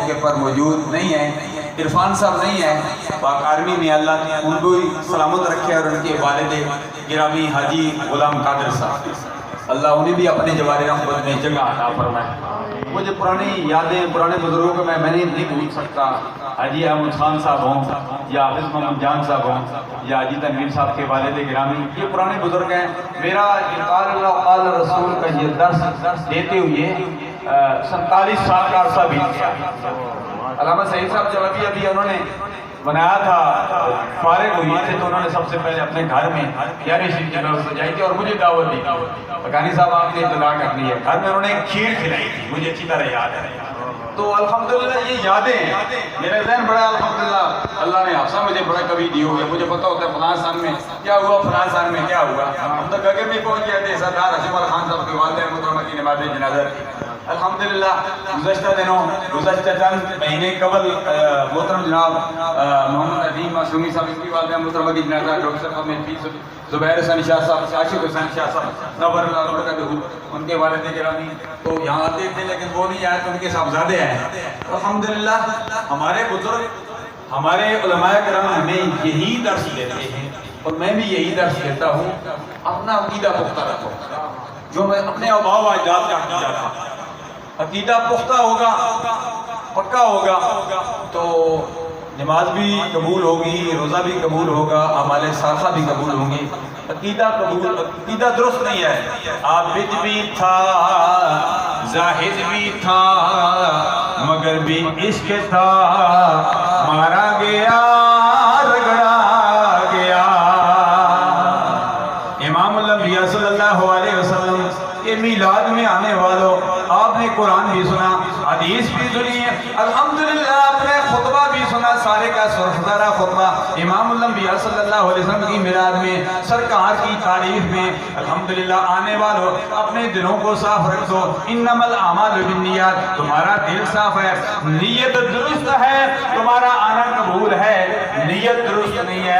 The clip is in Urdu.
موقع پر موجود نہیں ہیں، عرفان صاحب نہیں ہیں، پاک آرمی میں اللہ ان کو سلامت رکھے، اور ان کے والد گرامی حاجی غلام قادر صاحب، اللہ انہیں بھی اپنے جوار رحمت میں جگہ عطا فرمائے۔ مجھے پرانی یادیں پرانے بزرگوں کو میں نہیں بھول سکتا، حاجی احمد خان صاحب ہوں یا حافظ محمد جان صاحب ہوں یا حاجی تنویر صاحب کے والد گرامی، یہ پرانے بزرگ ہیں۔ میرا قال اللہ قال رسول کا یہ درس دیتے ہوئے 47 سال کا عرصہ بیت گیا۔ علامہ سعید صاحب جب ابھی انہوں نے بنایا تھا، فارغ ہوئے تھے تو انہوں نے سب سے پہلے اپنے گھر میں 11 شریف کی نوز سجائی تھی اور مجھے دعوت دی۔ پکانی صاحب آپ نے اطلاع کرنی ہے، گھر میں انہوں نے کھیر کھلائی تھی، مجھے اچھی طرح یاد ہے۔ تو الحمدللہ یہ یادیں میرے ذہن بڑا الحمدللہ اللہ نے حافظہ مجھے بڑا کبھی دی ہوئی ہے، مجھے پتہ ہوتا ہے فلاں سال میں کیا ہوا، فلاں سال میں کیا ہوا۔ ہم تو گگے میں پہنچ گئے تھے، سردار حشم اللہ خان صاحب کے والد محترمہ کی نماز جنازہ تھی۔ الحمدللہ گزشتہ دنوں گزشتہ چند مہینے قبل محترم جناب محمد عظیم معصومی صاحب کی والدہ محترمہ کی جنازہ ڈاکٹر صاحب میں زبیر حسین شاہ صاحب، عاشق حسین شاہ صاحب نور اللہ برکاتہ، ان کے والد گرامی تو یہاں آتے تھے لیکن وہ نہیں آئے تو ان کے صاحبزادے آئے۔ الحمدللہ ہمارے بزرگ ہمارے علماء کرام ہمیں یہی درس دیتے ہیں اور میں بھی یہی درس دیتا ہوں، اپنا عقیدہ پختہ رکھو۔ جو میں اپنے آباء و اجداد کا عقیدہ تھا، عقیدہ پختہ ہوگا، پکا ہوگا تو نماز بھی قبول ہوگی، روزہ بھی قبول ہوگا، اعمال صالحہ بھی قبول ہوں گی۔ عقیدہ درست نہیں ہے، عابد بھی تھا زاہد بھی تھا مگر بھی عشق تھا، مارا گیا رگڑا گیا۔ امام الانبیاء صلی اللہ علیہ وسلم کے میلاد میں آنے والوں، آپ نے قرآن بھی سنا، حدیث بھی سنی ہے، الحمدللہ آپ نے خطبہ بھی سنا، سارے کا سرخدارہ خطبہ امام الانبیاء صلی اللہ علیہ وسلم کی میلاد میں، سرکار کی تعریف میں۔ الحمدللہ آنے والوں اپنے دلوں کو صاف رکھ دو، انما الاعمال بالنیات، تمہارا دل صاف ہے، نیت درست ہے، تمہارا آنا قبول ہے، نیت درست نہیں ہے۔